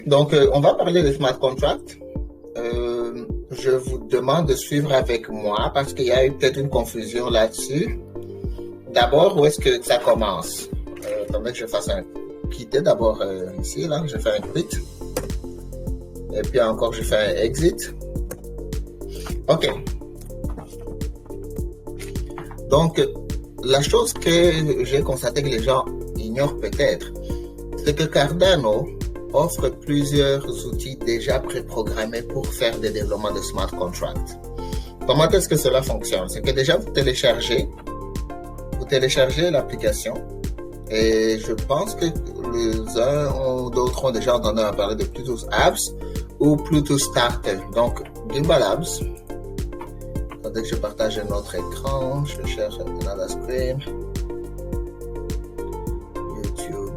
Donc, on va parler de smart contract. Je vous demande de suivre avec moi parce qu'il y a eu peut-être une confusion là-dessus. D'abord, où est-ce que ça commence? Attendez que je fasse un quitter d'abord ici, là. Je fais un quit. Et puis encore, je fais un exit. OK. Donc, la chose que j'ai constaté que les gens ignorent peut-être, c'est que Cardano offre plusieurs outils déjà préprogrammés pour faire des développements de smart contracts. Comment est-ce que cela fonctionne? C'est que déjà vous téléchargez l'application et je pense que les uns ou d'autres ont déjà entendu parler de Bluetooth Apps ou Bluetooth Starter. Donc, Gimbal Apps. Attendez que je partage un autre écran. Je cherche another screen. YouTube.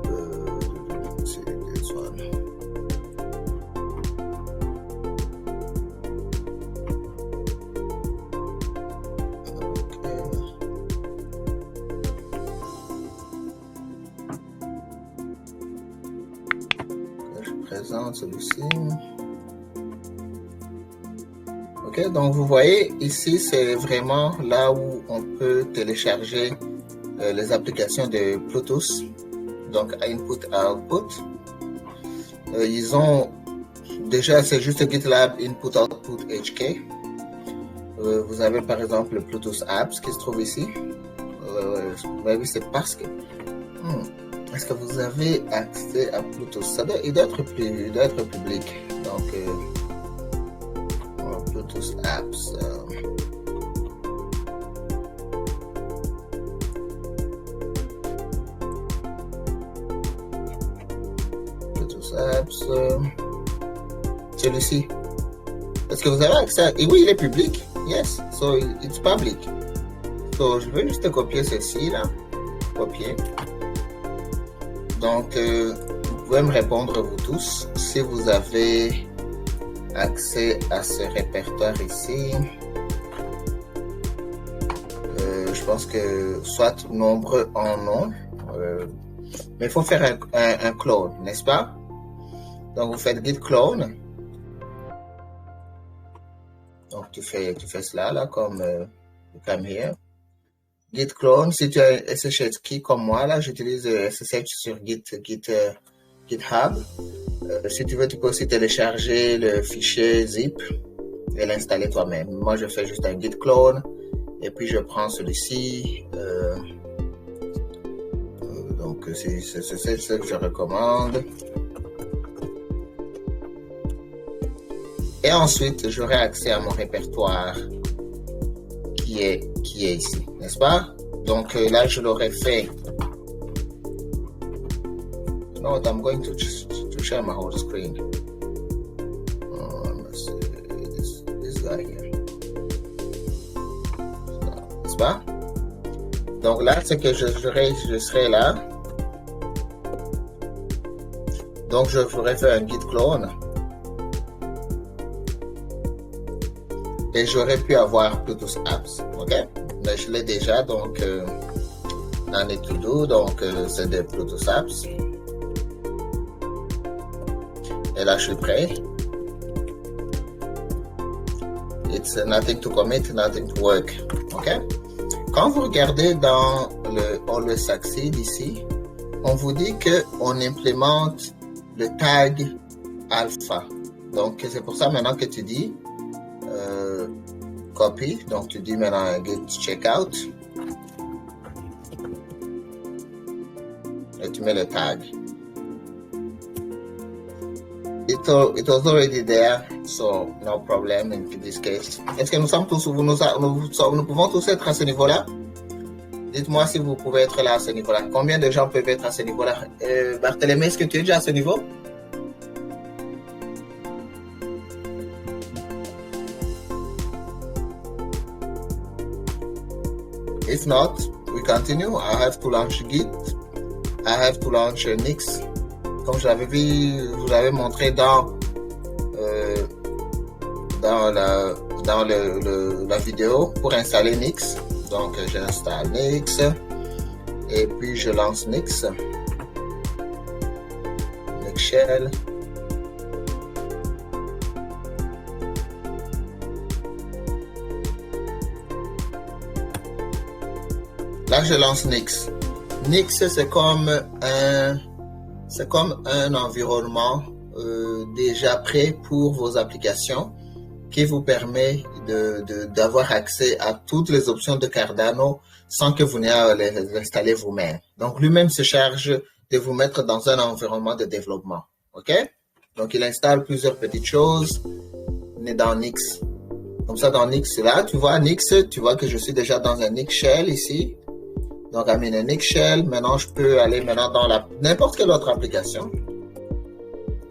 C'est this one. Je présente celui-ci. Ok, donc vous voyez ici, c'est vraiment là où on peut télécharger les applications de Bluetooth, donc input output. Ils ont déjà, c'est juste GitLab input output HK. Vous avez par exemple le Bluetooth Apps qui se trouve ici. Oui, c'est parce que est-ce que vous avez accès à Bluetooth? Il doit être public. Donc Bluetooth Apps. Bluetooth Apps. Celui-ci. Est-ce que vous avez accès à... Et oui, il est public. Yes. So it's public. So je vais juste copier ceci là. Copier. Donc, vous pouvez me répondre vous tous si vous avez accès à ce répertoire ici. Je pense que soit nombreux en ont, mais il faut faire un clone, n'est-ce pas? Donc vous faites git clone. Donc tu fais cela là comme here. Git clone. Si tu as SSH key comme moi là, j'utilise SSH sur GitHub. Si tu veux, tu peux aussi télécharger le fichier zip et l'installer toi-même. Moi, je fais juste un git clone et puis je prends celui-ci. Donc, c'est ce que je recommande. Et ensuite, j'aurai accès à mon répertoire qui est ici, n'est-ce pas? Donc, là, je l'aurais fait. No, I'm going to share my whole screen. Let's see this guy here. N'est-ce pas? Donc là, c'est que je serai là. Donc je ferai faire un git clone. Et j'aurais pu avoir Bluetooth Apps. Ok? Mais je l'ai déjà, donc dans les to-do, donc c'est des Bluetooth Apps. Et là, je suis prêt. It's nothing to commit, nothing to work. OK? Quand vous regardez dans le Always Succeed ici, on vous dit qu'on implémente le tag alpha. Donc, c'est pour ça maintenant que tu dis copy. Donc, tu dis maintenant git checkout. Et tu mets le tag. It was already there, so no problem in this case. Est-ce que nous pouvons tous être à ce niveau-là? Dites-moi si vous pouvez être là à ce niveau-là. Combien de gens peuvent être à ce niveau-là? Barthélémy, est-ce que tu es déjà à ce niveau? If not, we continue. I have to launch Git. I have to launch Nix. Comme je l'avais vu, je vous l'avais montré dans la vidéo pour installer Nix. Donc j'installe Nix et puis je lance Nix. Shell. Là, je lance Nix. Nix, c'est comme un environnement déjà prêt pour vos applications qui vous permet d'avoir accès à toutes les options de Cardano sans que vous n'ayez à les installer vous-même. Donc, lui-même se charge de vous mettre dans un environnement de développement. OK? Donc, il installe plusieurs petites choses dans Nix. Comme ça, dans Nix, là, tu vois Nix, tu vois que je suis déjà dans un Nix Shell ici. Donc, à un Nix Shell, maintenant, je peux aller maintenant dans n'importe quelle autre application.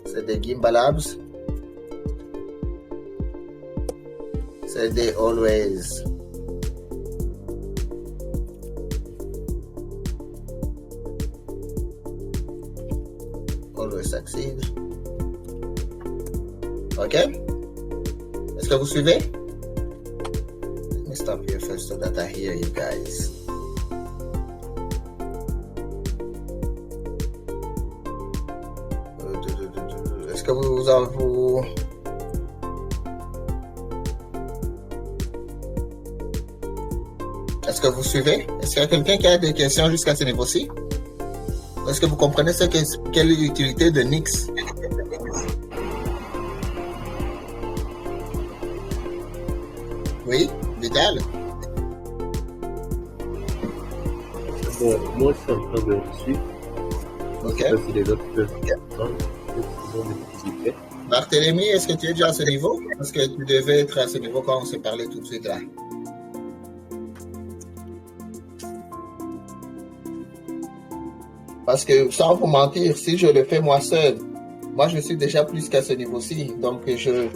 C'est des Gimbal Labs. C'est des Always. Always Succeed. OK? Est-ce que vous suivez? Let me stop here first so that I hear you guys. Est-ce que Est-ce que vous suivez? Est-ce qu'il y a quelqu'un qui a des questions jusqu'à ce niveau-ci? Est-ce que vous comprenez quelle est l'utilité de Nix? Oui, Vidal? Bon, moi, je suis en train de suivre. OK. Je sais pas si les autres peuvent comprendre. Barthélemy, est-ce que tu es déjà à ce niveau? Parce que tu devais être à ce niveau quand on s'est parlé tout de suite là. Parce que sans vous mentir, si je le fais moi seul, moi je suis déjà plus qu'à ce niveau-ci. Donc je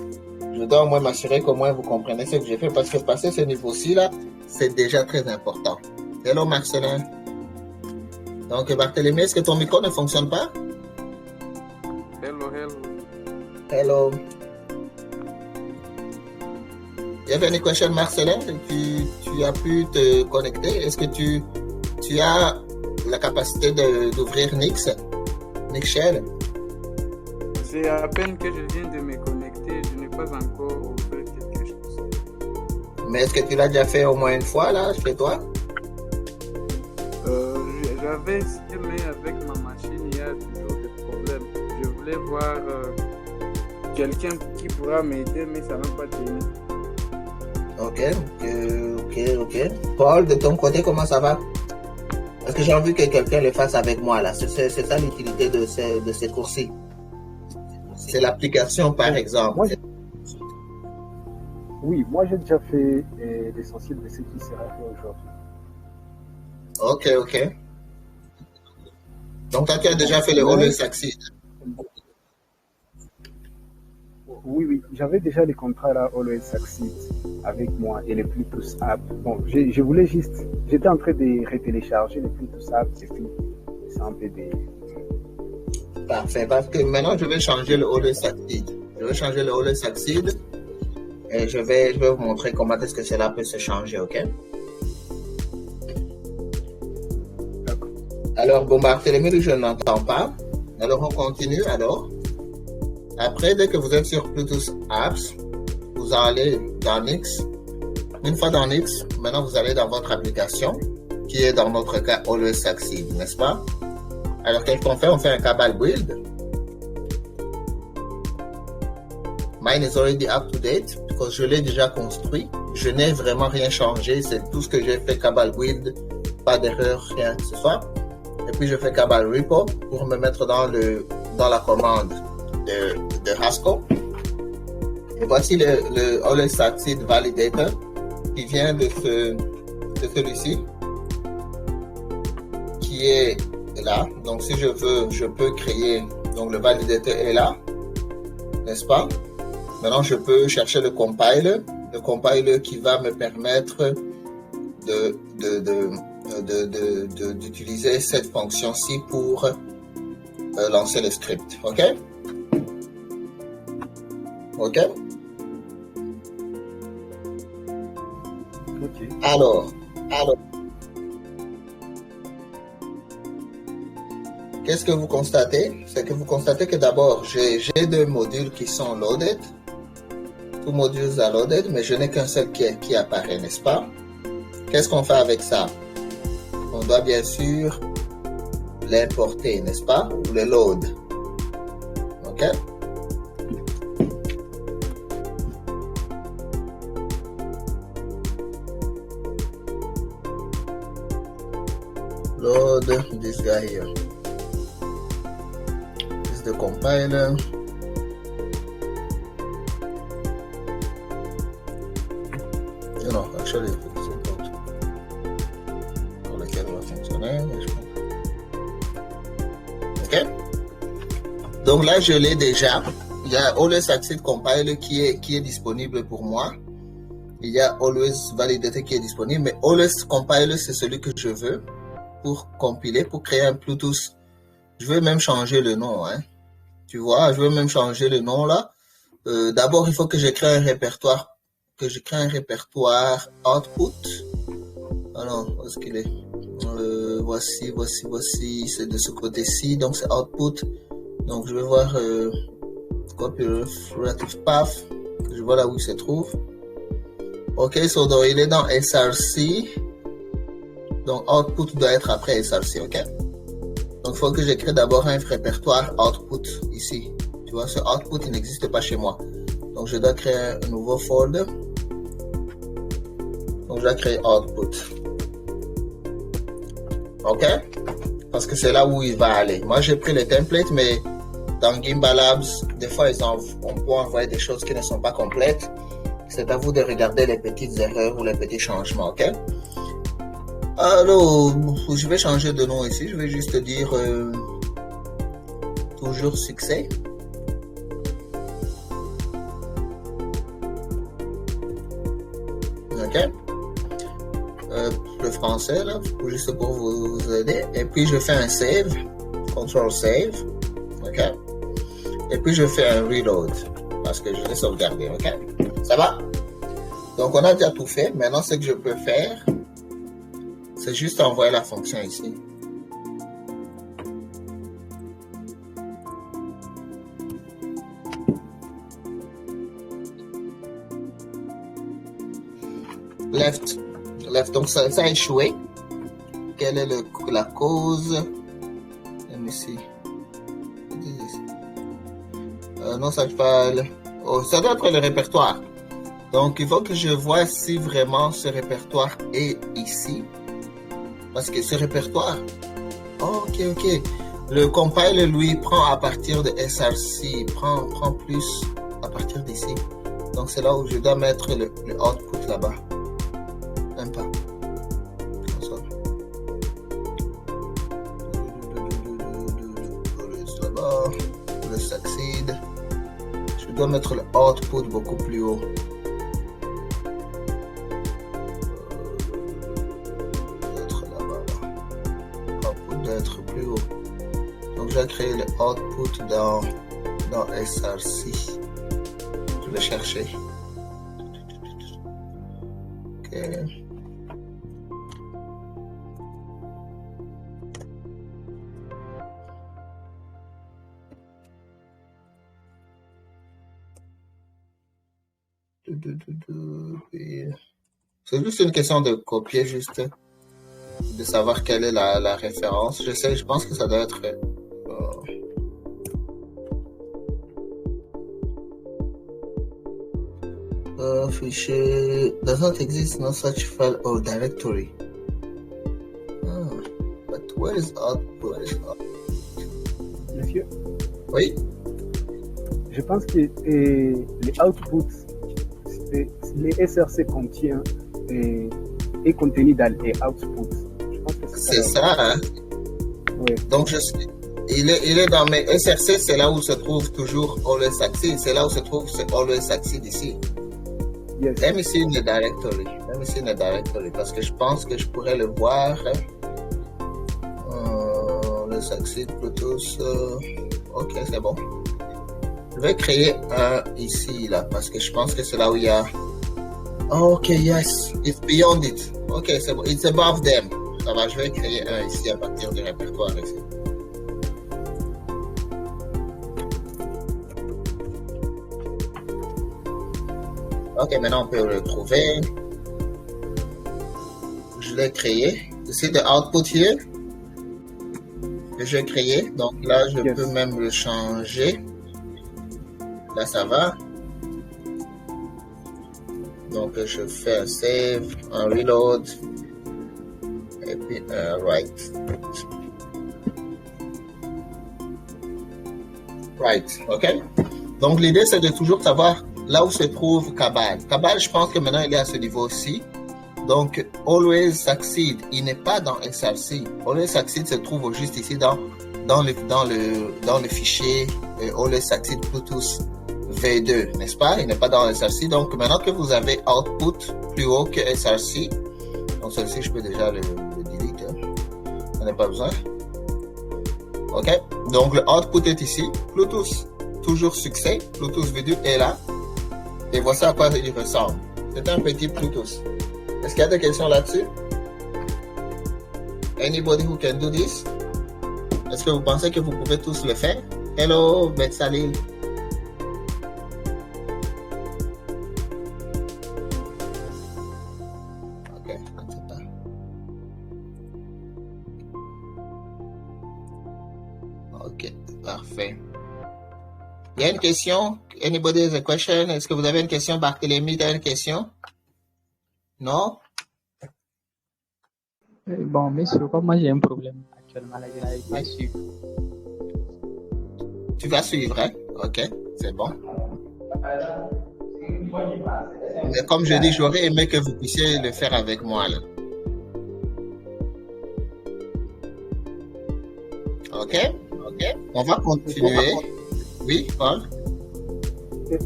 dois au moins m'assurer qu'au moins vous comprenez ce que j'ai fait. Parce que passer ce niveau-ci là, c'est déjà très important. Hello Marcelin. Donc Barthélemy, est-ce que ton micro ne fonctionne pas? Hello. Hello. You have any question, Marcelin? Tu as pu te connecter? Est-ce que tu as la capacité d'ouvrir Nix Shell? C'est à peine que je viens de me connecter, je n'ai pas encore ouvert quelque chose. Mais est-ce que tu l'as déjà fait au moins une fois là, chez toi? J'avais essayé, mais avec ma machine, il y a toujours des problèmes. Je voulais voir quelqu'un qui pourra m'aider, mais ça n'a pas tenu. Ok. Paul, de ton côté, comment ça va? Parce que j'ai envie que quelqu'un le fasse avec moi là. C'est ça l'utilité de ces cours-ci. C'est l'application par exemple. Moi j'ai déjà fait l'essentiel de ce qui sera fait aujourd'hui. Ok. Donc toi tu as déjà fait le Always Succeed. Oui, j'avais déjà les contrats là, Always Succeed avec moi et les Plutus App. Bon, j'étais en train de retélécharger les Plutus App et puis c'est un peu des... Parfait, parce que maintenant je vais changer le Always Succeed. Je vais changer le Always Succeed et je vais vous montrer comment est-ce que cela peut se changer, ok? D'accord. Alors, bon, Barthélemy, je n'entends pas. Alors, on continue alors. Après, dès que vous êtes sur Plutus Apps, vous allez dans Nix. Une fois dans Nix, maintenant vous allez dans votre application, qui est dans notre cas Always Succeed, n'est-ce pas? Alors, qu'est-ce qu'on fait? On fait un Cabal build. Mine is already up to date, parce que je l'ai déjà construit. Je n'ai vraiment rien changé, c'est tout ce que j'ai fait Cabal build, pas d'erreur, rien que ce soit. Et puis, je fais Cabal repo pour me mettre dans la commande de Haskell. Et voici le Always Succeed Validator qui vient de celui-ci qui est là. Donc si je veux, je peux créer, donc le validator est là, n'est-ce pas? Maintenant je peux chercher le compiler qui va me permettre d'utiliser cette fonction-ci pour lancer le script. OK? Alors, qu'est-ce que vous constatez? C'est que vous constatez que d'abord, j'ai deux modules qui sont loaded. Two modules are loaded, mais je n'ai qu'un seul qui apparaît, n'est-ce pas? Qu'est-ce qu'on fait avec ça? On doit bien sûr l'importer, n'est-ce pas? Ou le load. OK? Load this guy here. This is the compiler. You know, actually, it's important. Pour lequel va fonctionner. Ok. Donc là, je l'ai déjà. Il y a Always Accept Compiler qui est disponible pour moi. Il y a Always Validator qui est disponible, mais Always Compiler, c'est celui que je veux pour compiler, pour créer un Bluetooth. Je veux même changer le nom, hein. Tu vois, je veux même changer le nom là. D'abord, il faut que je crée un répertoire, output. Alors, où est-ce qu'il est? Voici, c'est de ce côté-ci, donc c'est output. Donc je vais voir cooperative path, je vois là où il se trouve. Ok, donc il est dans SRC. Donc, output doit être après SRC, ok? Donc, il faut que je crée d'abord un répertoire output ici. Tu vois, ce output, il n'existe pas chez moi. Donc, je dois créer un nouveau folder. Donc, je vais créer output. Ok? Parce que c'est là où il va aller. Moi, j'ai pris le template, mais dans Gimbal Labs, des fois, on peut envoyer des choses qui ne sont pas complètes. C'est à vous de regarder les petites erreurs ou les petits changements, ok? Alors, je vais changer de nom ici. Je vais juste dire toujours succès. Ok. Le français là, juste pour vous aider. Et puis je fais un save, control save. Ok. Et puis je fais un reload parce que je l'ai sauvegardé. Ok. Ça va? Donc on a déjà tout fait. Maintenant, ce que je peux faire, c'est juste envoyer la fonction ici. Left. Donc ça a échoué. Quelle est la cause? Let me see. Non, ça parle. Oh, ça doit être le répertoire. Donc il faut que je vois si vraiment ce répertoire est ici. Parce que ce répertoire, ok. Le compiler, lui, prend à partir de SRC, prend plus à partir d'ici. Donc, c'est là où je dois mettre le output là-bas. Même pas. Là-bas, le succeed. Je dois mettre le output beaucoup plus haut. D'être plus haut. Donc, je vais créer le output dans SRC. Je vais chercher. Ok. C'est juste une question de copier, juste de savoir quelle est la référence. Je pense que ça doit être fichier does not exist no such file or directory. But where is output? Monsieur? Oui? Je pense que les outputs, les SRC contient est contenu dans les outputs. Je pense que c'est ça, hein? Oui. Donc, il est dans mes SRC, c'est là où se trouve toujours Always Succeed. C'est là où se trouve ce Always Succeed ici. Yes. Let me see in the directory. Parce que je pense que je pourrais le voir. Le Succeed Bluetooth. Ok, c'est bon. Je vais créer un ici, là, parce que je pense que c'est là où il y a. Ok, yes. It's beyond it. Ok, c'est bon. It's above them. Ça va, je vais créer un ici à partir du répertoire ici. Ok, maintenant on peut le retrouver. Je l'ai créé. C'est the output here que j'ai créé. Donc là, je peux même le changer. Là, ça va. Donc je fais un save, un reload et puis un write. Right, ok. Donc l'idée c'est de toujours savoir là où se trouve Cabal. Cabal, je pense que maintenant il est à ce niveau-ci. Donc Always Succeed, il n'est pas dans SRC. Always Succeed se trouve juste ici dans le fichier Always Succeed Bluetooth V2, n'est-ce pas? Il n'est pas dans SRC. Donc maintenant que vous avez output plus haut que SRC, donc celui-ci je peux déjà le delete. On n'a pas besoin. Ok, donc le output est ici. Bluetooth, toujours succès. Bluetooth V2 est là. Et voici à quoi il ressemble. C'est un petit Bluetooth. Est-ce qu'il y a des questions là-dessus? Anybody who can do this? Est-ce que vous pensez que vous pouvez tous le faire? Hello, Betsalil. Ok, je ne sais pas. Ok, parfait. Il y a une question? Anybody has a question? Est-ce que vous avez une question? Barthélémy, tu as une question? Non? Bon, monsieur, comme moi j'ai un problème actuellement, là, je n'arrive pas à suivre. Tu vas suivre, hein? Ok, c'est bon. Mais comme je dis, j'aurais aimé que vous puissiez le faire avec moi, là. Ok? On va continuer. Oui, Paul?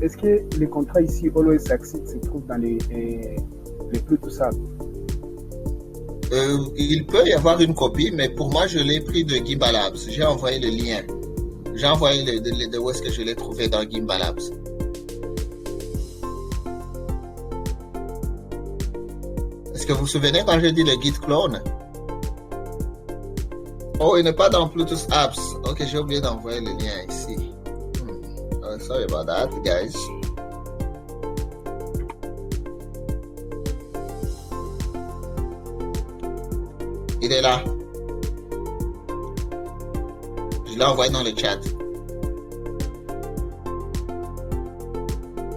Est-ce que les contrats ici, Always Succeed, se trouvent dans les Bluetooth apps? Il peut y avoir une copie, mais pour moi, je l'ai pris de Gimbal Labs. J'ai envoyé le lien. J'ai envoyé de où est-ce que je l'ai trouvé dans Gimbal Labs. Est-ce que vous vous souvenez quand j'ai dit le Git clone? Oh, il n'est pas dans Bluetooth Apps. Ok, j'ai oublié d'envoyer le lien ici. Oh, sorry about that, guys. Il est là. Je l'ai envoyé dans le chat.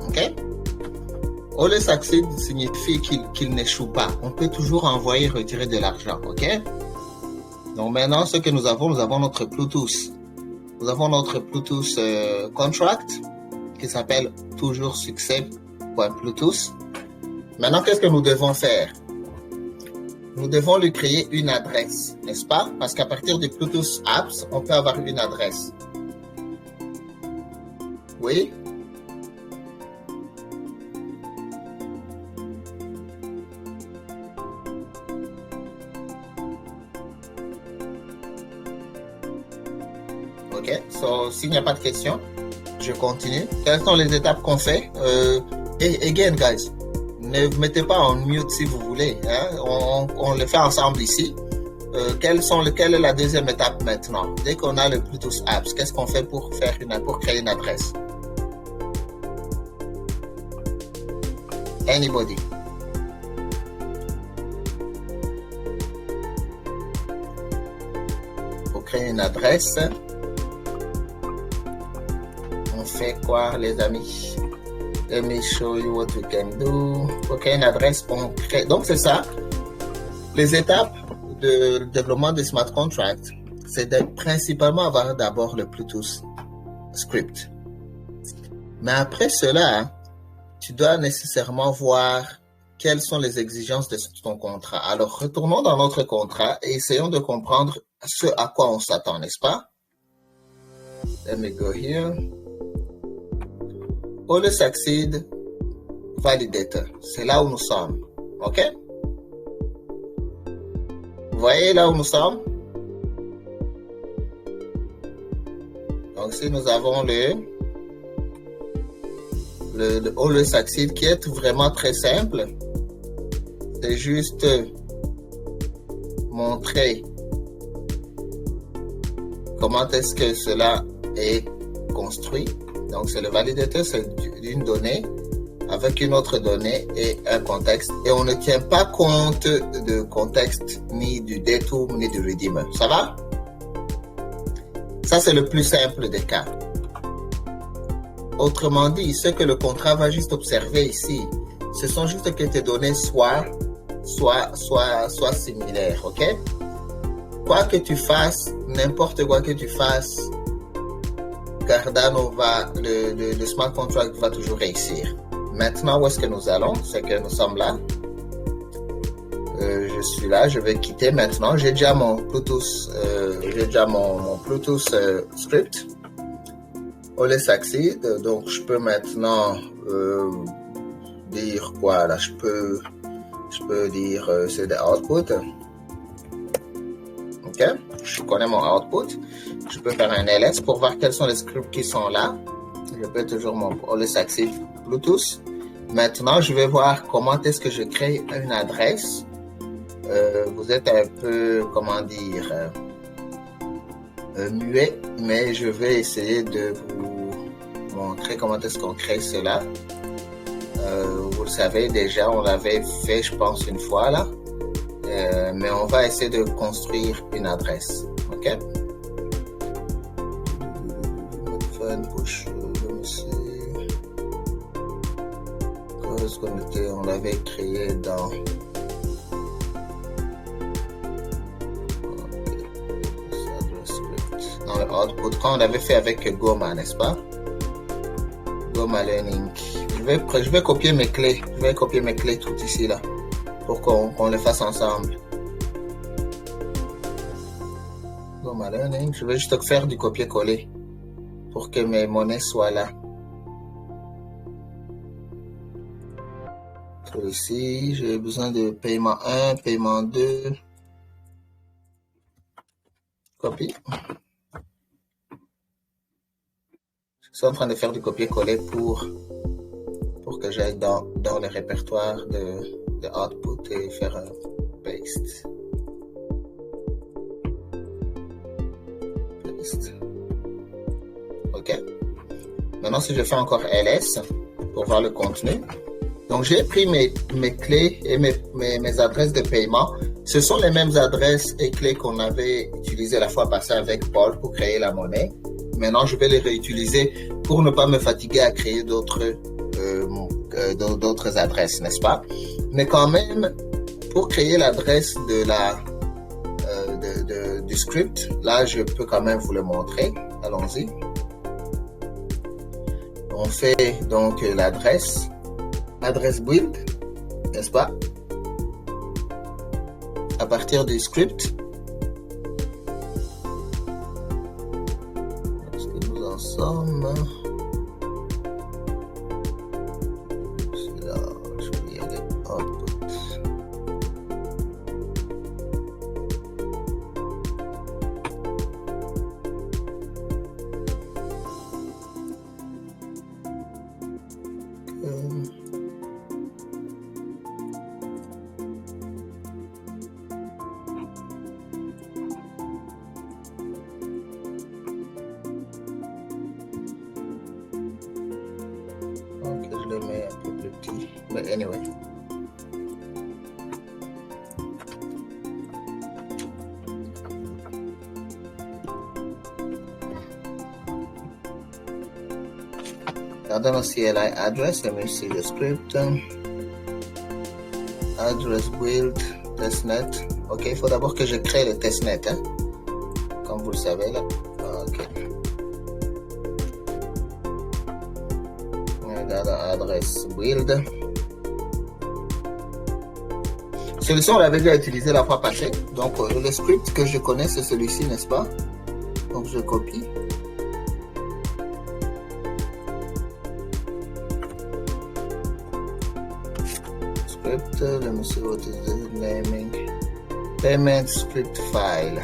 Ok? Always Succeed signifie qu'il n'échoue pas. On peut toujours envoyer et retirer de l'argent. Ok? Donc maintenant, ce que nous avons notre Bluetooth. Nous avons notre Bluetooth contract qui s'appelle toujours succès.bluetooth. Maintenant, qu'est-ce que nous devons faire? Nous devons lui créer une adresse, n'est-ce pas? Parce qu'à partir du Bluetooth Apps, on peut avoir une adresse. Oui? Ok, so, s'il n'y a pas de questions, je continue. Quelles sont les étapes qu'on fait? Et again, guys, ne vous mettez pas en mute si vous voulez. Hein? On le fait ensemble ici. Quelle est la deuxième étape maintenant? Dès qu'on a le Bluetooth Apps, qu'est-ce qu'on fait pour créer une adresse? Anybody? Pour créer une adresse, on fait quoi, les amis? Let me show you what we can do. Pour créer une adresse, on crée. Donc, c'est ça. Les étapes de développement de smart contract, c'est principalement avoir d'abord le Bluetooth script. Mais après cela, tu dois nécessairement voir quelles sont les exigences de ton contrat. Alors, retournons dans notre contrat et essayons de comprendre ce à quoi on s'attend, n'est-ce pas? Let me go here. Always Succeed Validator. C'est là où nous sommes. OK? Vous voyez là où nous sommes? Donc, si nous avons le Always Succeed qui est vraiment très simple, c'est juste montrer comment est-ce que cela est construit. Donc, c'est le validateur, c'est une donnée avec une autre donnée et un contexte. Et on ne tient pas compte de contexte ni du detour ni du redeemer. Ça va? Ça, c'est le plus simple des cas. Autrement dit, ce que le contrat va juste observer ici, ce sont juste que tes données soient similaires, ok? Quoi que tu fasses, n'importe quoi que tu fasses, Cardano le smart contract va toujours réussir. Maintenant, où est-ce que nous allons? C'est que nous sommes là. Je suis là, je vais quitter maintenant. J'ai déjà mon Bluetooth, script. OLE Succeed. Donc, je peux maintenant dire quoi là? Je peux dire c'est des outputs. Ok, je connais mon output. Je peux faire un ls pour voir quels sont les scripts qui sont là. Je peux toujours mon OLE Succeed Bluetooth. Maintenant, je vais voir comment est-ce que je crée une adresse. Vous êtes un peu, comment dire, muet, mais je vais essayer de vous montrer comment est-ce qu'on crée cela. Vous le savez déjà, on l'avait fait, je pense, une fois là. Mais on va essayer de construire une adresse. Ok? Push, on l'avait créé dans le output quand on l'avait fait avec Goma, n'est-ce pas? Goma Learning. Je vais copier mes clés. Je vais copier mes clés tout ici là pour qu'on les fasse ensemble. Goma Learning. Je vais juste faire du copier-coller pour que mes monnaies soient là. Ici, j'ai besoin de paiement 1, paiement 2. Copie. Je suis en train de faire du copier-coller pour que j'aille dans le répertoire de output et faire un paste. Ok. Maintenant, si je fais encore ls pour voir le contenu. Donc, j'ai pris mes clés et mes adresses de paiement. Ce sont les mêmes adresses et clés qu'on avait utilisées la fois passée avec Paul pour créer la monnaie. Maintenant, je vais les réutiliser pour ne pas me fatiguer à créer d'autres adresses, n'est-ce pas? Mais quand même, pour créer l'adresse du script, là, je peux quand même vous le montrer. Allons-y. On fait donc l'adresse build, n'est-ce pas? À partir du script. Est-ce que nous en sommes? C'est là, je vais y aller. Output. Je le mets un peu plus petit, mais anyway. Cardano CLI address, let me see the script. Address build, testnet. Ok, il faut d'abord que je crée le testnet, hein, comme vous le savez là. Ok. Adresse build. Celui-ci, on l'avait déjà utilisé la fois passée. Donc, le script que je connais, c'est celui-ci, n'est-ce pas? Donc, je copie. Script, let me see what is the naming. Payment script file.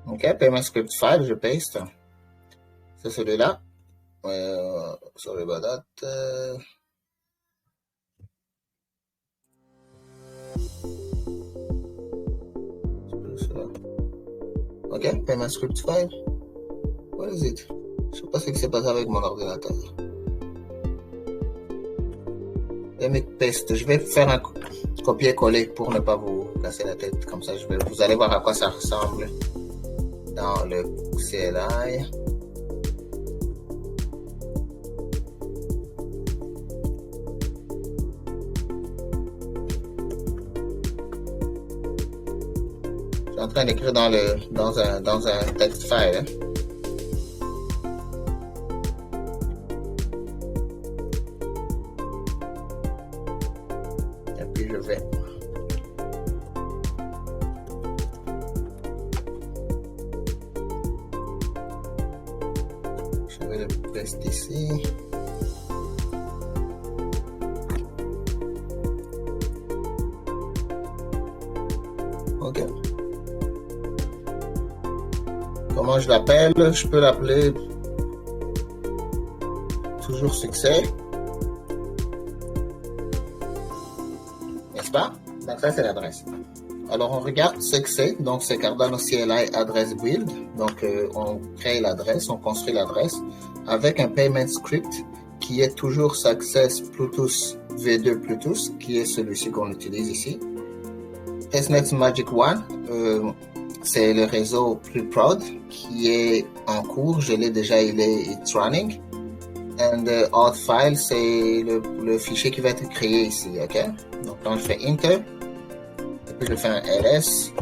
Ok, payment script file, je paste. C'est celui-là. Sorry about that. Ok, payment script file. What is it? Je sais pas ce qui s'est passé avec mon ordinateur. Let me paste. Je vais faire un copier-coller pour ne pas vous casser la tête. Comme ça, vous allez voir à quoi ça ressemble dans le CLI. Je suis en train d'écrire dans un text file. Et puis je vais le paste ici. Ok. Comment je l'appelle? Je peux l'appeler toujours succès. N'est-ce pas? Donc ça c'est l'adresse. Alors on regarde ce que c'est. Donc c'est Cardano CLI Address Build. Donc on crée l'adresse, on construit l'adresse avec un payment script qui est toujours Success Bluetooth V2 Bluetooth, qui est celui-ci qu'on utilise ici. Testnet Magic One, c'est le réseau Preprod qui est en cours. Je l'ai déjà, it's running. And the auth file, c'est le fichier qui va être créé ici, ok? Donc quand je fais Enter, et puis je fais un ls,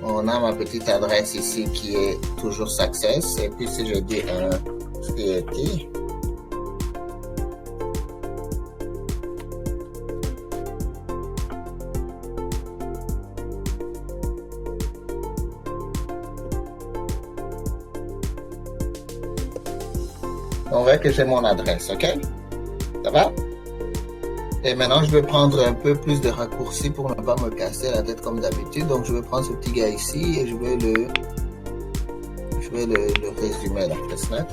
on a ma petite adresse ici qui est toujours Success. Et puis si je dis un CT, on voit que j'ai mon adresse, ok? Ça va? Et maintenant, je vais prendre un peu plus de raccourcis pour ne pas me casser la tête comme d'habitude. Donc, je vais prendre ce petit gars ici et je vais le résumer dans Testnet.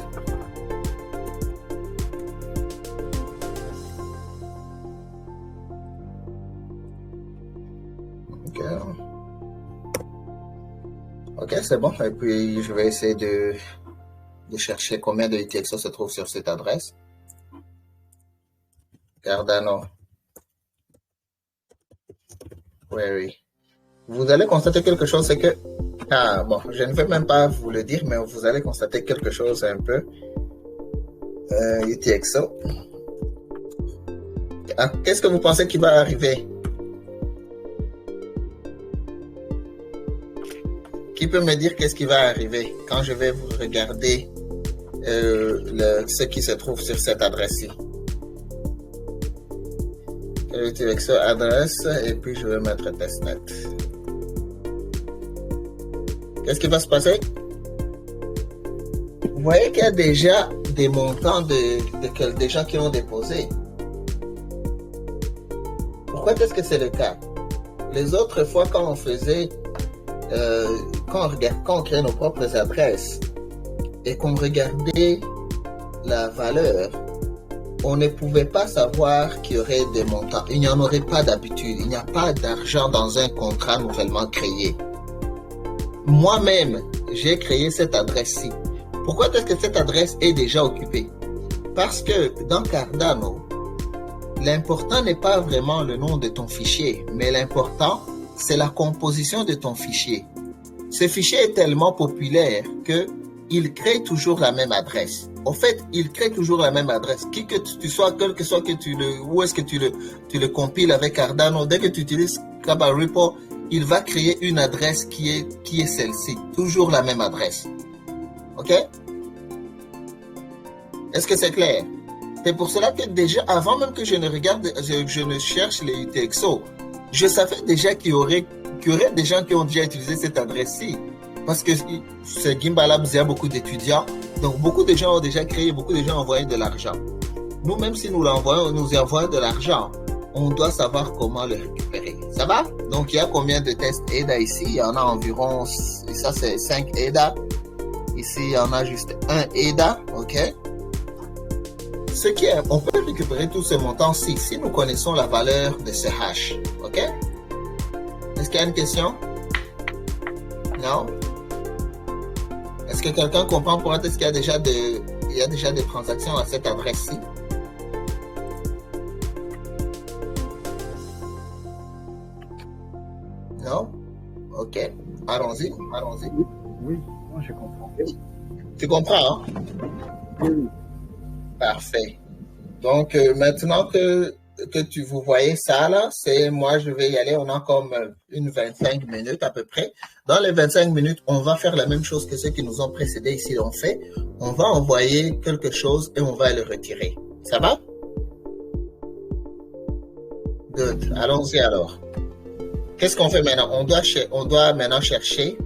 Ok, c'est bon. Et puis, je vais essayer de chercher combien de UTXO se trouve sur cette adresse. Cardano query. Vous allez constater quelque chose, c'est que bon, je ne vais même pas vous le dire, mais vous allez constater quelque chose un peu. UTXO. Qu'est-ce que vous pensez qui va arriver? Qui peut me dire qu'est-ce qui va arriver quand je vais vous regarder ce qui se trouve sur cette adresse-ci? UTXO adresse et puis je vais mettre testnet. Qu'est-ce qui va se passer? Vous voyez qu'il y a déjà des montants des gens qui ont déposé. Pourquoi est-ce que c'est le cas? Les autres fois, quand on faisait, quand on créait nos propres adresses et qu'on regardait la valeur, on ne pouvait pas savoir qu'il y aurait des montants. Il n'y en aurait pas d'habitude. Il n'y a pas d'argent dans un contrat nouvellement créé. Moi-même, j'ai créé cette adresse-ci. Pourquoi est-ce que cette adresse est déjà occupée? Parce que dans Cardano, l'important n'est pas vraiment le nom de ton fichier, mais l'important, c'est la composition de ton fichier. Ce fichier est tellement populaire qu'il crée toujours la même adresse. En fait, il crée toujours la même adresse. Qui que tu sois, quel que soit que où est-ce que tu le compiles avec Cardano, dès que tu utilises Kaba Repo, il va créer une adresse qui est celle-ci. Toujours la même adresse. Ok? Est-ce que c'est clair? C'est pour cela que déjà, avant même que je ne cherche les UTXO, je savais déjà qu'il y aurait des gens qui ont déjà utilisé cette adresse-ci. Parce que ce Gimba Labs, il y a beaucoup d'étudiants. Donc, beaucoup de gens ont déjà créé, beaucoup de gens ont envoyé de l'argent. Nous, même si nous envoyons de l'argent, on doit savoir comment le récupérer. Ça va? Donc, il y a combien de tests EDA ici? Il y en a environ, et ça c'est 5 EDA. Ici, il y en a juste un EDA, ok? On peut récupérer tout ce montant-ci si nous connaissons la valeur de ce hash, ok? Est-ce qu'il y a une question? Non? Est-ce que quelqu'un comprend pourquoi est-ce qu'il y a déjà des transactions à cette adresse-ci? Non? Ok. Allons-y. Oui, moi je comprends. Tu comprends, hein? Oui. Parfait. Donc, maintenant que vous voyez ça, là, moi, je vais y aller. On a comme une 25 minutes à peu près. Dans les 25 minutes, on va faire la même chose que ceux qui nous ont précédés ici l'ont fait. On va envoyer quelque chose et on va le retirer. Ça va? Good. Allons-y alors. Qu'est-ce qu'on fait maintenant? On doit maintenant chercher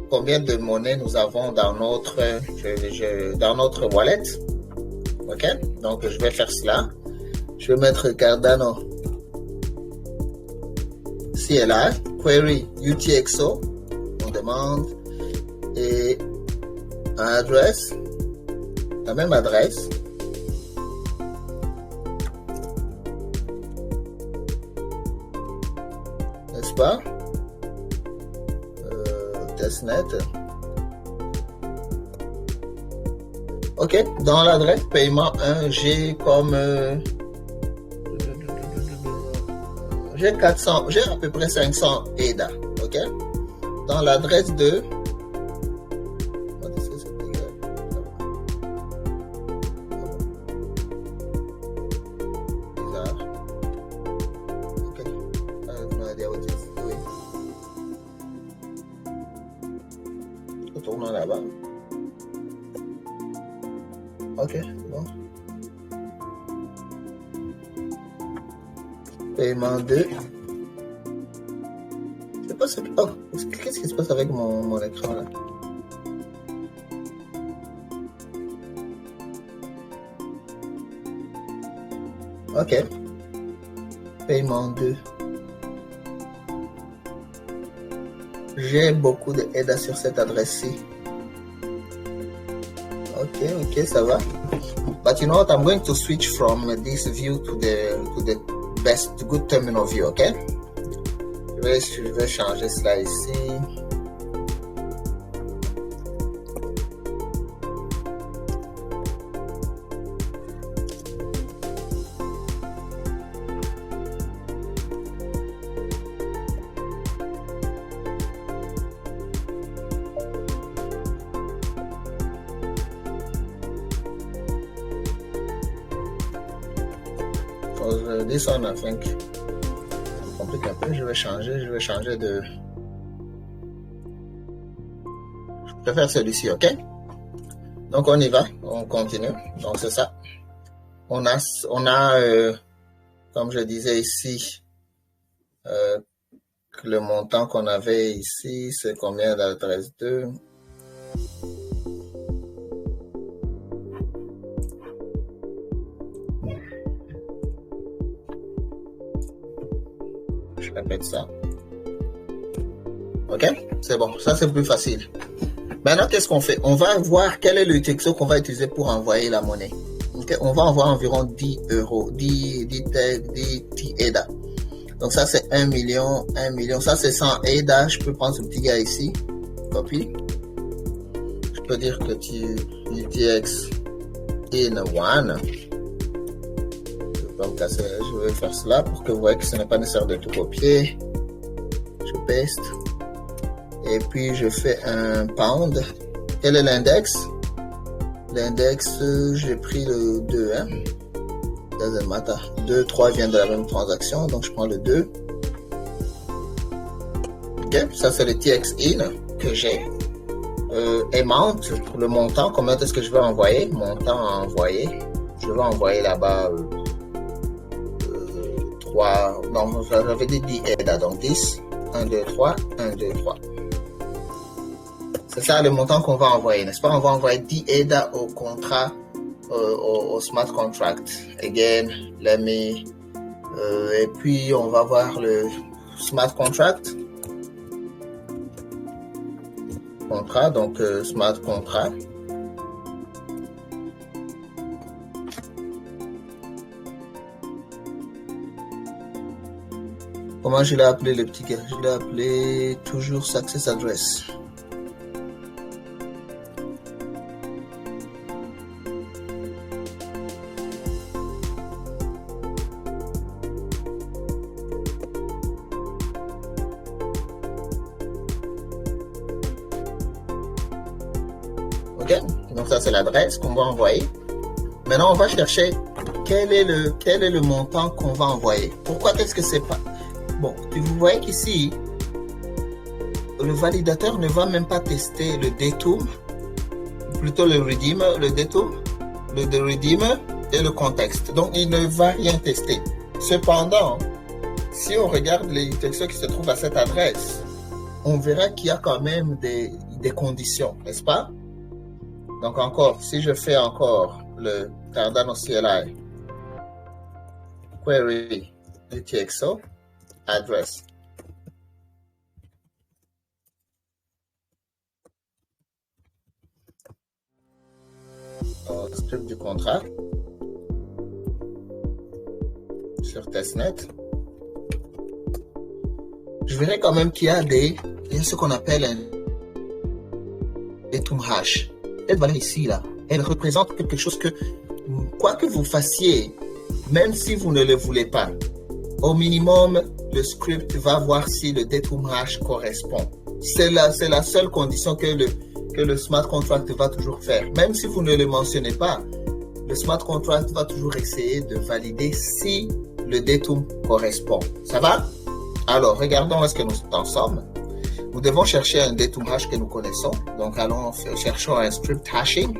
combien de monnaie nous avons dans notre wallet. Ok? Donc, je vais faire cela. Je vais mettre Cardano CLI, query UTXO. On demande et adresse, la même adresse. N'est-ce pas? Testnet. Ok, dans l'adresse paiement 1, j'ai comme j'ai à peu près 500 EDA. Ok, dans l'adresse 2, retournons là-bas. Ok, bon. Paiement 2. Je sais pas ce que... Oh, qu'est-ce qui se passe avec mon écran là? Ok. Paiement 2. J'ai beaucoup de EDA sur cette adresse-ci. Ok, ça va. But you know what? I'm going to switch from this view to the good terminal view, ok? Je vais changer cela ici. This one, I think, c'est compliqué un peu. Je vais changer de... Je préfère celui-ci, ok? Donc, on y va, on continue. Donc, c'est ça. On a comme je disais ici, le montant qu'on avait ici, c'est combien d'adresse 2? Je répète ça. Ok, c'est bon. Ça, c'est plus facile. Maintenant, qu'est-ce qu'on fait? On va voir quel est le UTXO qu'on va utiliser pour envoyer la monnaie. Okay? On va envoyer environ 10 euros, 10 EDA. Donc, ça, c'est 1 million. Ça, c'est 100 EDA. Je peux prendre ce petit gars ici. Copie. Je peux dire que UTX in one. Je vais faire cela pour que vous voyez que ce n'est pas nécessaire de tout copier. Je paste. Et puis, je fais un pound. Quel est l'index? L'index, j'ai pris le 2. Hein? Doesn't matter. 2, 3 viennent de la même transaction. Donc, je prends le 2. Ok, ça, c'est le TX in que j'ai. Amount, le montant. Combien est-ce que je vais envoyer? Montant à envoyer. Je vais envoyer là-bas... non, j'avais dit 10 EDA, donc 10, 1, 2, 3, 1, 2, 3. C'est ça le montant qu'on va envoyer, n'est-ce pas? On va envoyer 10 EDA au contrat, au smart contract. Again, let me... et puis, on va voir le smart contract. Contrat, donc smart contract. Comment je l'ai appelé le petit gars? Je l'ai appelé toujours Success Address. Ok? Donc ça, c'est l'adresse qu'on va envoyer. Maintenant, on va chercher quel est le montant qu'on va envoyer. Pourquoi? Qu'est-ce que c'est pas? Bon, vous voyez qu'ici, le validateur ne va même pas tester le DTOM, plutôt le redeemer, le DTOM, le redeemer et le contexte. Donc, il ne va rien tester. Cependant, si on regarde les textos qui se trouvent à cette adresse, on verra qu'il y a quand même des conditions, n'est-ce pas? Donc encore, si je fais encore le Cardano CLI query UTXO address, script du contrat sur testnet, je verrai quand même qu'il y a ce qu'on appelle un DTOM hash. Cette valeur ici, là, elle représente quelque chose que, quoi que vous fassiez, même si vous ne le voulez pas, au minimum, le script va voir si le DTOM hash correspond. C'est la seule condition que le smart contract va toujours faire. Même si vous ne le mentionnez pas, le smart contract va toujours essayer de valider si le DTOM correspond. Ça va? Alors, regardons où est-ce que nous en sommes. Nous devons chercher un DTOM hash que nous connaissons. Donc, cherchons un script hashing.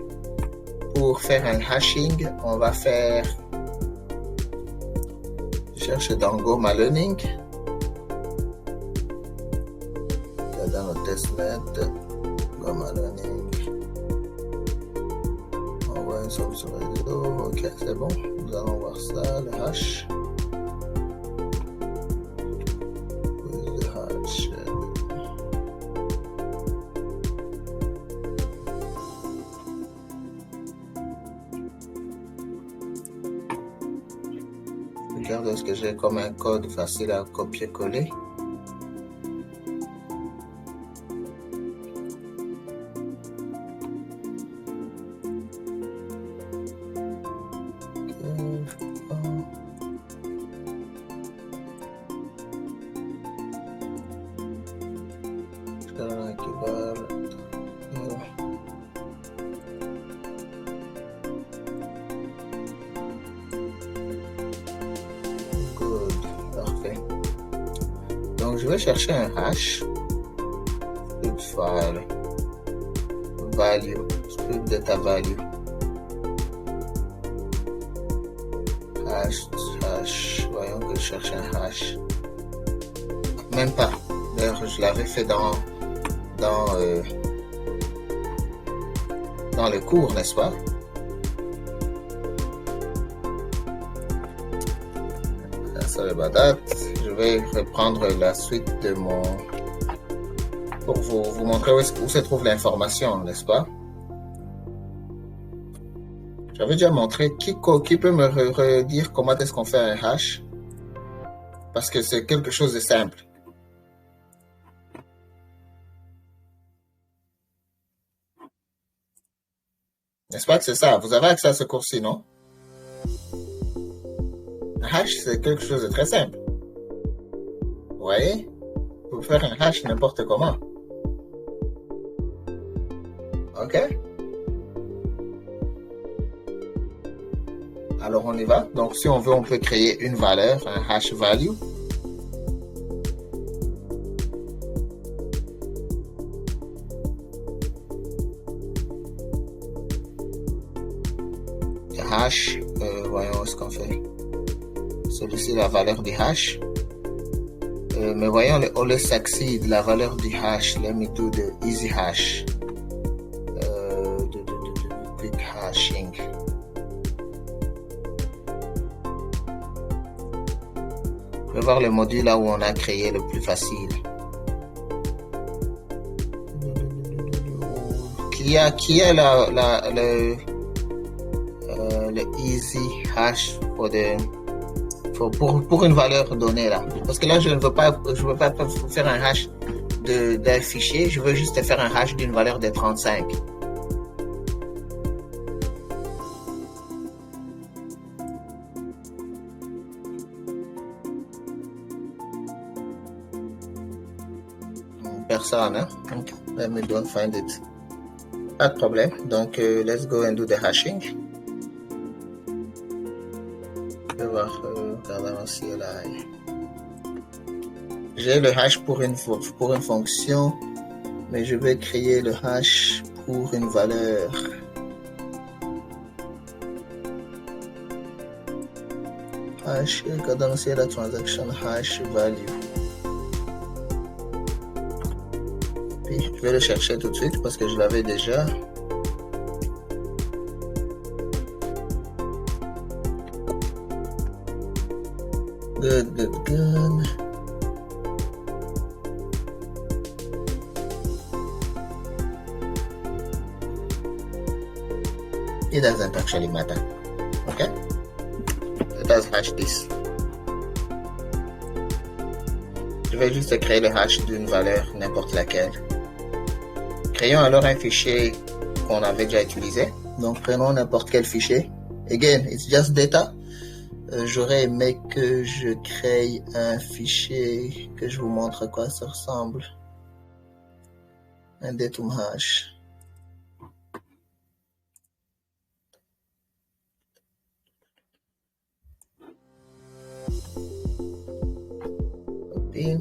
Pour faire un hashing, on va faire... Je cherche dans Go Malearning. Dans notre testnet, Go Malearning. On voit une solution réseau. Ok, c'est bon. Nous allons voir ça, le hash. Regarde ce que j'ai comme un code facile à copier-coller. Donc, je vais chercher un hash, script file, value, script data value, hash, voyons que je cherche un hash. Même pas, d'ailleurs, je l'avais fait dans le cours, n'est-ce pas? Ça, c'est date. Je vais reprendre la suite de pour vous montrer où se trouve l'information, n'est-ce pas? J'avais déjà montré. Qui peut me redire comment est-ce qu'on fait un hash? Parce que c'est quelque chose de simple. N'est-ce pas que c'est ça? Vous avez accès à ce cours-ci, non? Un hash, c'est quelque chose de très simple. Vous voyez? Vous pouvez faire un hash n'importe comment. OK? Alors, on y va. Donc, si on veut, on peut créer une valeur, un hash value. Hash, voyons ce qu'on fait. Celui-ci, la valeur du hash. Mais voyons le always succeed, la valeur du hash. Let me do the easy hash. Quick hashing. Je vais voir le module là où on a créé le plus facile. Qui a le easy hash pour une valeur donnée là. Parce que là, je ne veux pas faire un hash d'un fichier, je veux juste faire un hash d'une valeur de 35. Personne, hein? Okay. Let me don't find it. Pas de problème. Donc, let's go and do the hashing. Je vais voir, regardons aussi là. J'ai le hash pour une fonction, mais je vais créer le hash pour une valeur. Hash, regardons aussi la transaction hash value. Puis, je vais le chercher tout de suite parce que je l'avais déjà. Good. It doesn't actually matter. Okay? Let us hash this. Je vais juste créer le hash d'une valeur, n'importe laquelle. Créons alors un fichier qu'on avait déjà utilisé. Donc, prenons n'importe quel fichier. Again, it's just data. J'aurais aimé que je crée un fichier que je vous montre à quoi ça ressemble. Un datum hash. Copie.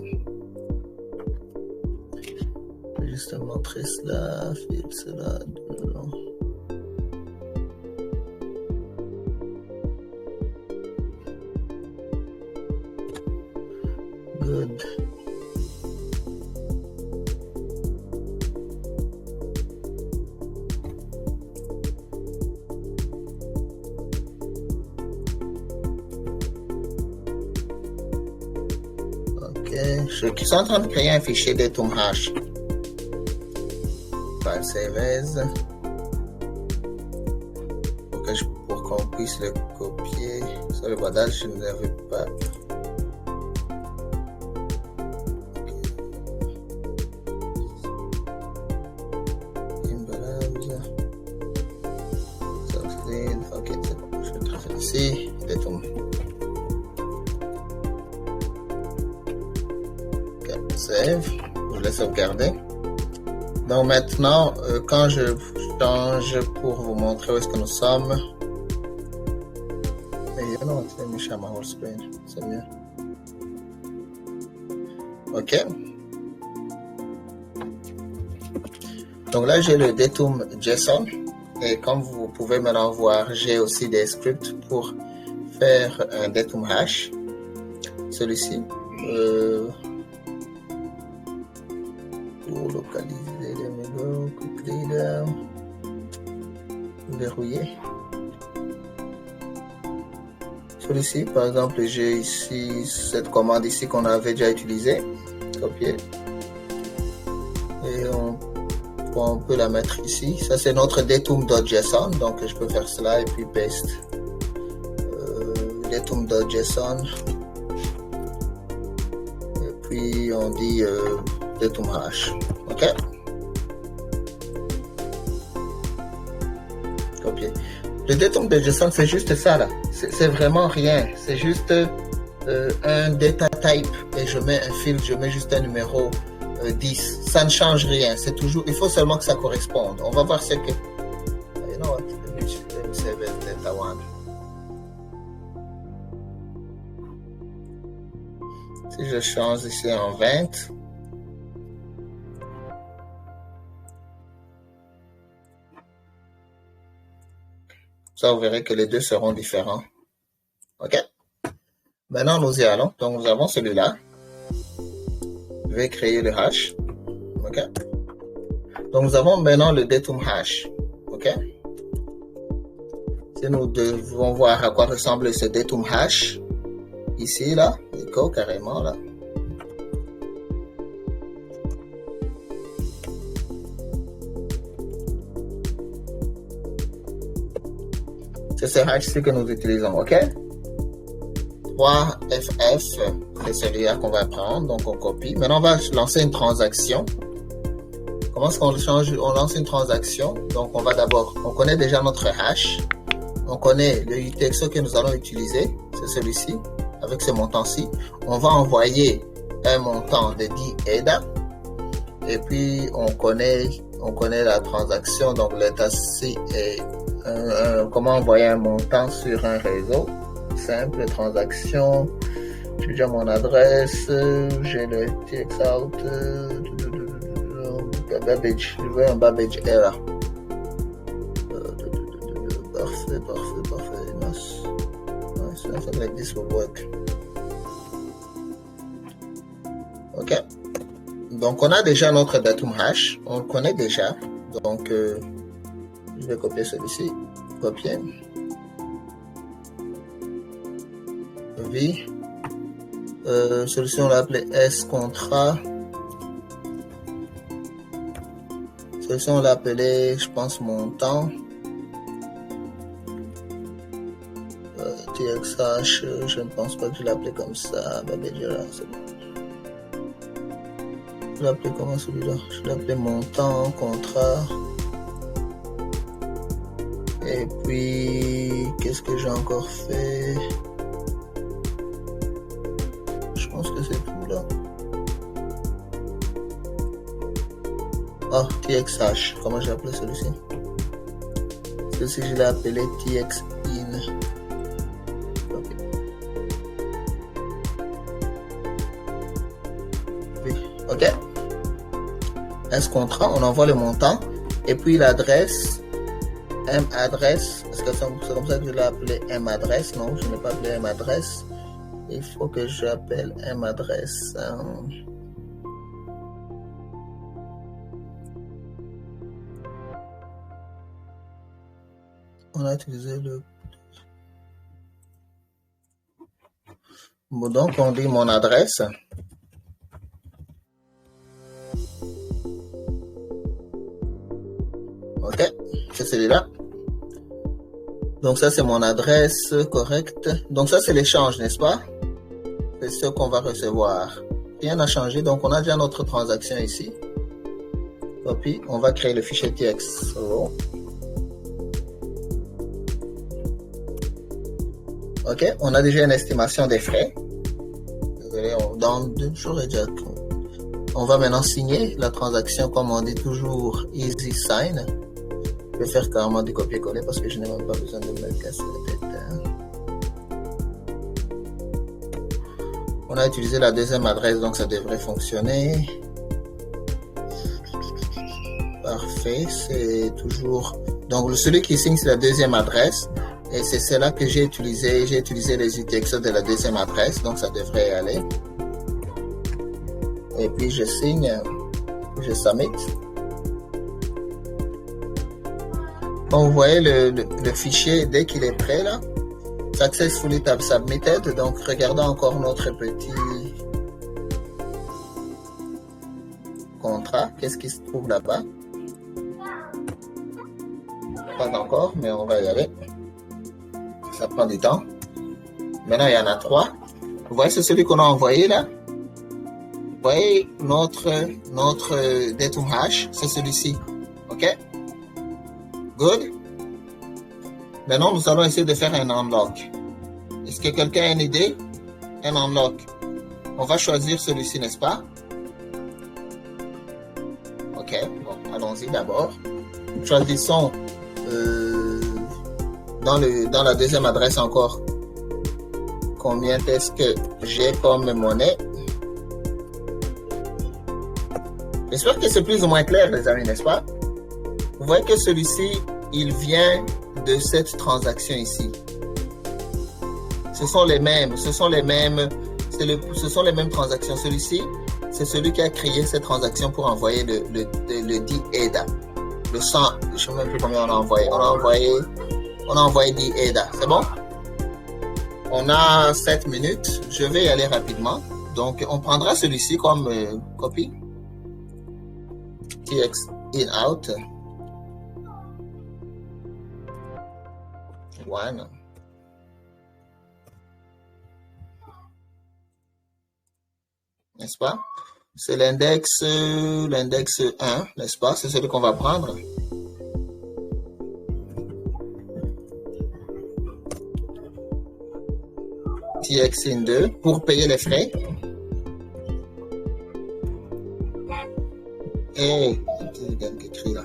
Je vais juste montrer cela, faire cela. Non. Good. Ok, je suis en train de créer un fichier datum hash. File save as. Pour qu'on puisse le copier. Sur le badage, je ne l'avais pas. Save, je vais sauvegarder. Donc maintenant, quand je change pour vous montrer où est-ce que nous sommes, mais non, c'est mis à ma whole screen, c'est mieux. Ok. Donc là, j'ai le datum JSON et comme vous pouvez maintenant voir, j'ai aussi des scripts pour faire un datum hash. Celui-ci. Pour localiser les mégots, quickly down, verrouiller. Celui-ci, par exemple, j'ai ici cette commande ici qu'on avait déjà utilisée, copier, et on peut la mettre ici. Ça c'est notre datum.json, donc je peux faire cela et puis paste datum.json, et puis on dit datum hash. Ok. Copier. Le datum de JSON, c'est juste ça là. C'est vraiment rien. C'est juste un data type et je mets un field, je mets juste un numéro 10. Ça ne change rien. C'est toujours, il faut seulement que ça corresponde. On va voir ce que. You know what? Let me save it, data one. Si je change ici en 20. Ça, vous verrez que les deux seront différents. OK? Maintenant, nous y allons. Donc, nous avons celui-là. Je vais créer le hash. OK? Donc, nous avons maintenant le datum hash. OK? Si nous devons voir à quoi ressemble ce datum hash, ici, là, écho carrément, là. C'est ce hash-ci que nous utilisons, ok? 3FF, c'est celui-là qu'on va prendre, donc on copie. Maintenant, on va lancer une transaction. Comment est-ce qu'on change? On lance une transaction. Donc, on va d'abord, on connaît déjà notre hash. On connaît le UTXO que nous allons utiliser, c'est celui-ci, avec ce montant-ci. On va envoyer un montant de 10 EDA. Et puis, on on connaît la transaction, donc l'état C est comment envoyer un montant sur un réseau. Simple transaction. J'ai déjà mon adresse, j'ai le TX out, Babbage, je veux un Babbage error. Parfait. Nice. Something like this will work. Ok. Donc, on a déjà notre datum hash. On le connaît déjà. Donc, je vais copier celui-ci. Copier. V. Celui-ci, on l'a appelé S contrat. Celui-ci, on l'a appelé, je pense, montant. TXH, je ne pense pas que je l'ai appelé comme ça. C'est bon. Je l'ai appelé comment celui-là? Je l'ai appelé montant, contrat. Et puis, qu'est-ce que j'ai encore fait? Je pense que c'est tout là. Ah, TXH. Comment j'ai appelé celui-ci? Celui-ci, je l'ai appelé TX in. Ok. S contrat, on envoie le montant. Et puis l'adresse, M adresse. Est-ce que c'est comme ça que je l'ai appelé M adresse? Non, je n'ai pas appelé M adresse. Il faut que j'appelle M adresse. On a utilisé le... Bon, donc on dit mon adresse. Ok, c'est celui-là. Donc ça, c'est mon adresse correcte. Donc ça, c'est l'échange, n'est-ce pas? C'est ce qu'on va recevoir. Rien n'a changé, donc on a déjà notre transaction ici. Copie, on va créer le fichier TX. Oh. Ok, on a déjà une estimation des frais. Désolé, j'aurais déjà... On va maintenant signer la transaction, comme on dit toujours, easy sign. Je vais faire carrément du copier-coller parce que je n'ai même pas besoin de me casser la tête. On a utilisé la deuxième adresse, donc ça devrait fonctionner. Parfait, c'est toujours... Donc celui qui signe, c'est la deuxième adresse. Et c'est celle-là que j'ai utilisé. J'ai utilisé les UTXO de la deuxième adresse, donc ça devrait aller. Et puis je signe, je submit. Quand vous voyez le fichier, dès qu'il est prêt là, successfully submitted. Donc regardons encore notre petit contrat. Qu'est-ce qui se trouve là-bas? Pas encore, mais on va y aller. Ça prend du temps. Maintenant, il y en a 3. Vous voyez, c'est celui qu'on a envoyé là. Vous voyez, notre datum hash, c'est celui-ci. OK? Good. Maintenant, nous allons essayer de faire un unlock. Est-ce que quelqu'un a une idée? Un unlock. On va choisir celui-ci, n'est-ce pas? OK. Bon, allons-y d'abord. Choisissons dans la deuxième adresse encore. Combien est-ce que j'ai comme monnaie? J'espère que c'est plus ou moins clair, les amis, n'est-ce pas? Vous voyez que celui-ci, il vient de cette transaction ici. Ce sont les mêmes transactions. Celui-ci, c'est celui qui a créé cette transaction pour envoyer le dit EDA. Le 100, je ne sais même plus combien on a envoyé. On a envoyé dit EDA. C'est bon? On a 7 minutes. Je vais y aller rapidement. Donc, on prendra celui-ci comme copie. TX in out. One. N'est-ce pas? C'est l'index 1, n'est-ce pas? C'est celui qu'on va prendre. TX in 2 pour payer les frais. Et écrit là.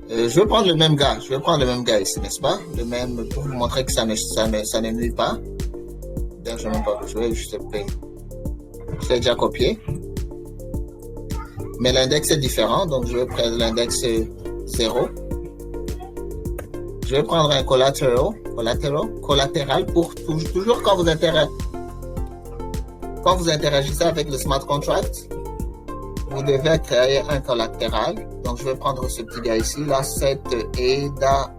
Je vais prendre le même gars. Je vais prendre le même gars ici, n'est-ce pas? Le même pour vous montrer que ça ne nuit pas. D'ailleurs, je ne vais même pas jouer, je l'ai déjà copié. Mais l'index est différent, donc je vais prendre l'index 0. Je vais prendre un collatéral pour toujours quand vous interagissez avec le smart contract, vous devez créer un collatéral. Donc je vais prendre ce petit gars ici, là, set EDA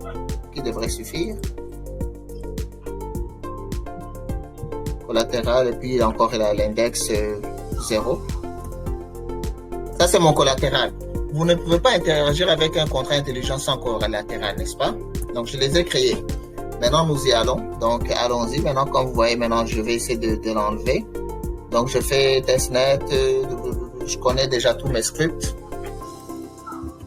qui devrait suffire. Collatéral et puis encore l'index 0. Ça c'est mon collatéral. Vous ne pouvez pas interagir avec un contrat intelligent sans collatéral, n'est-ce pas? Donc, je les ai créés. Maintenant, nous y allons. Donc, allons-y. Maintenant, comme vous voyez, maintenant, je vais essayer de l'enlever. Donc, je fais testnet. Je connais déjà tous mes scripts.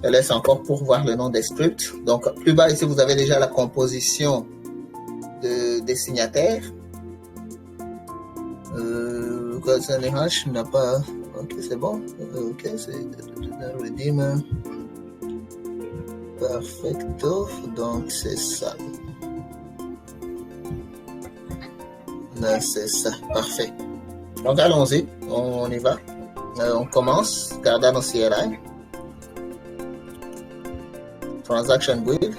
Je laisse encore pour voir le nom des scripts. Donc, plus bas, ici, vous avez déjà la composition des signataires. CodeCNH n'a pas... Ok, c'est bon. Ok, c'est redeem. Perfecto. Donc, c'est ça. Là, c'est ça. Parfait. Donc, allons-y. On y va. On commence. Cardano CLI. Transaction build.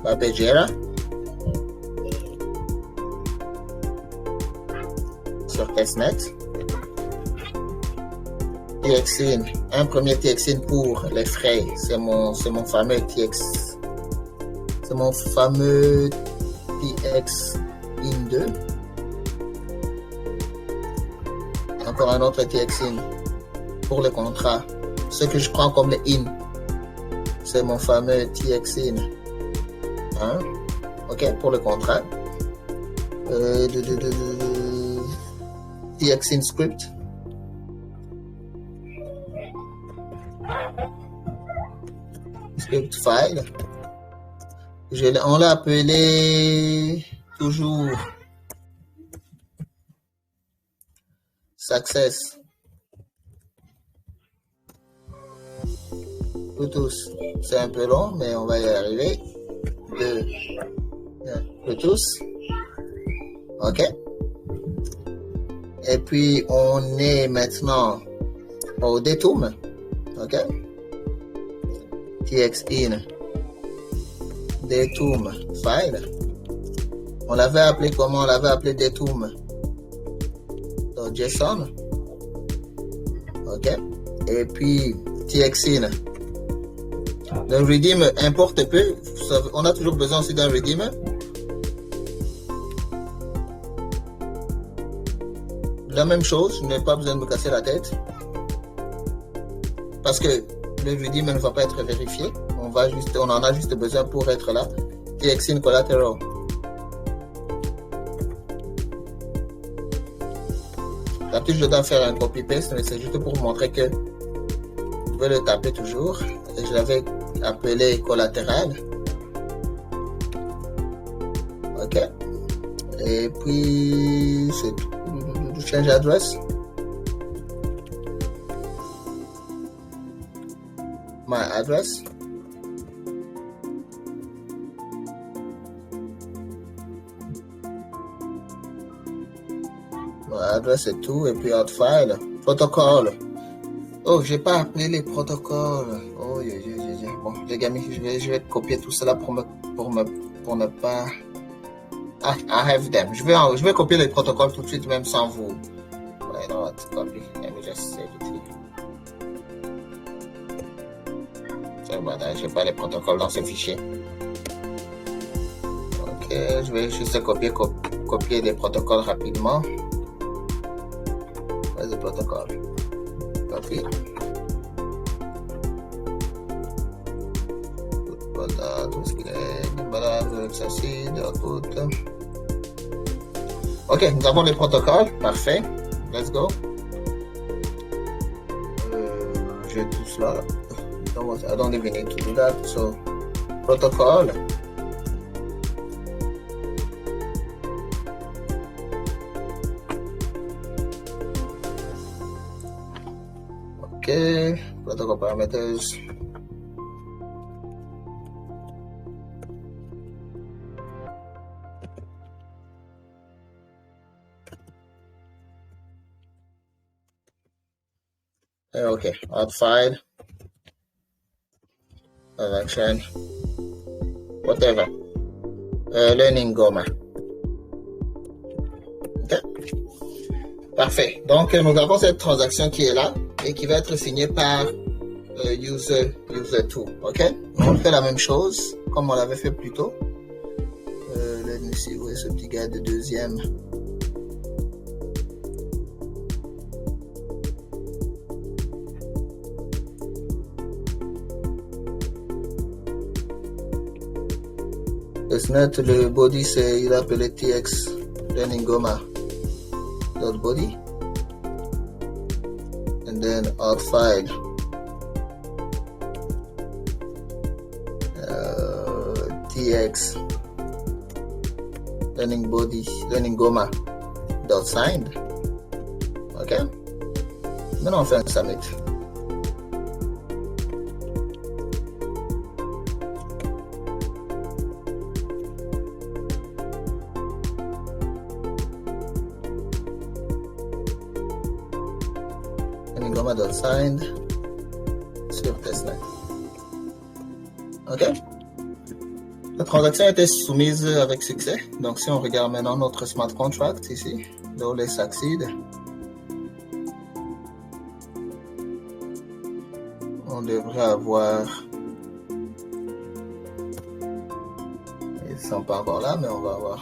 Papegera. Sur testnet. TXIN, un premier TXIN pour les frais, c'est mon fameux TX, c'est mon fameux TXIN 2. Encore un autre TXIN pour le contrat, ce que je prends comme le IN, c'est mon fameux TXIN 1, ok, pour le contrat. TXIN script. Script file. On l'a appelé toujours success. Bluetooth. C'est un peu long, mais on va y arriver. Bluetooth. Ok. Et puis, on est maintenant au DTOM. OK? TXIN. DTOM file. On l'avait appelé comment? On l'avait appelé DTOM. Donc, JSON. OK? Et puis, TXIN. Le redeem importe peu. On a toujours besoin aussi d'un redeemer. La même chose, je n'ai pas besoin de me casser la tête. Parce que le redeem ne va pas être vérifié. On en a juste besoin pour être là. TXIN collateral. D'habitude, je dois faire un copy-paste, mais c'est juste pour vous montrer que vous pouvez le taper toujours. Et je l'avais appelé collatéral. OK. Et puis, c'est tout. Change address. My address. My address et tout. Et puis out file. Protocole. Oh, j'ai pas appelé les protocoles. Oh, bon, les gars, je vais copier tout cela pour ne pas. I have them. Je vais copier les protocoles tout de suite, même sans vous. Why not copy? Let me just save it here. C'est bon, j'ai pas les protocoles dans ce fichier. Ok, je vais juste copier des protocoles rapidement. Where's the protocol? Copy. Voilà, tout ce qu'il est. Voilà, acide, output. Ok, nous avons les protocoles. Parfait. Let's go. J'ai tout cela. I don't even need to do that. So, protocol. protocol parameters. Okay, outside, action, whatever. Learning Goma. Ok. Parfait. Donc, nous avons cette transaction qui est là et qui va être signée par user2. Ok. On fait la même chose comme on l'avait fait plus tôt. Let me see où est ce petit gars de deuxième. Testnet, le body, il est appelé TX Learning Goma dot body, and then outside TX Learning body Learning Goma dot signed. Ok. Maintenant on fait un submit. Signed sur testnet. Ok. La transaction a été soumise avec succès. Donc, si on regarde maintenant notre smart contract ici, dans les succeed, on devrait avoir. Ils ne sont pas encore là, mais on va avoir.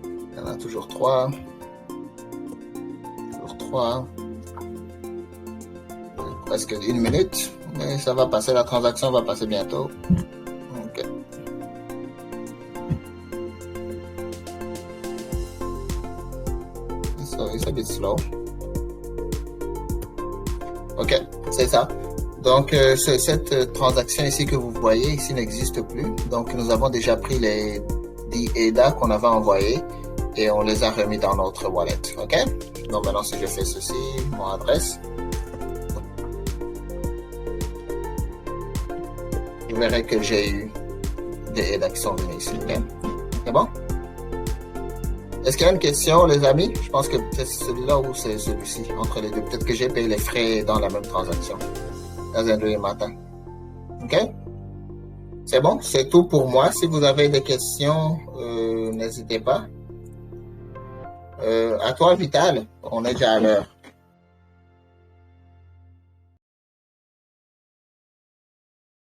Il y en a toujours 3. Toujours 3. Presque 1 minute, mais ça va passer, la transaction va passer bientôt. Ok. It's a bit slow. Ok, c'est ça. Donc, cette transaction ici que vous voyez ici n'existe plus. Donc, nous avons déjà pris les 10 EDA qu'on avait envoyés et on les a remis dans notre wallet. Ok. Donc, maintenant, si je fais ceci, mon adresse, vous verrez que j'ai eu des EDA qui sont venus ici. Okay? C'est bon? Est-ce qu'il y a une question, les amis? Je pense que c'est celui-là ou c'est celui-ci, entre les deux. Peut-être que j'ai payé les frais dans la même transaction. Dans un deuxième matin. OK? C'est bon? C'est tout pour moi. Si vous avez des questions, n'hésitez pas. À toi, Vital. On est déjà à l'heure.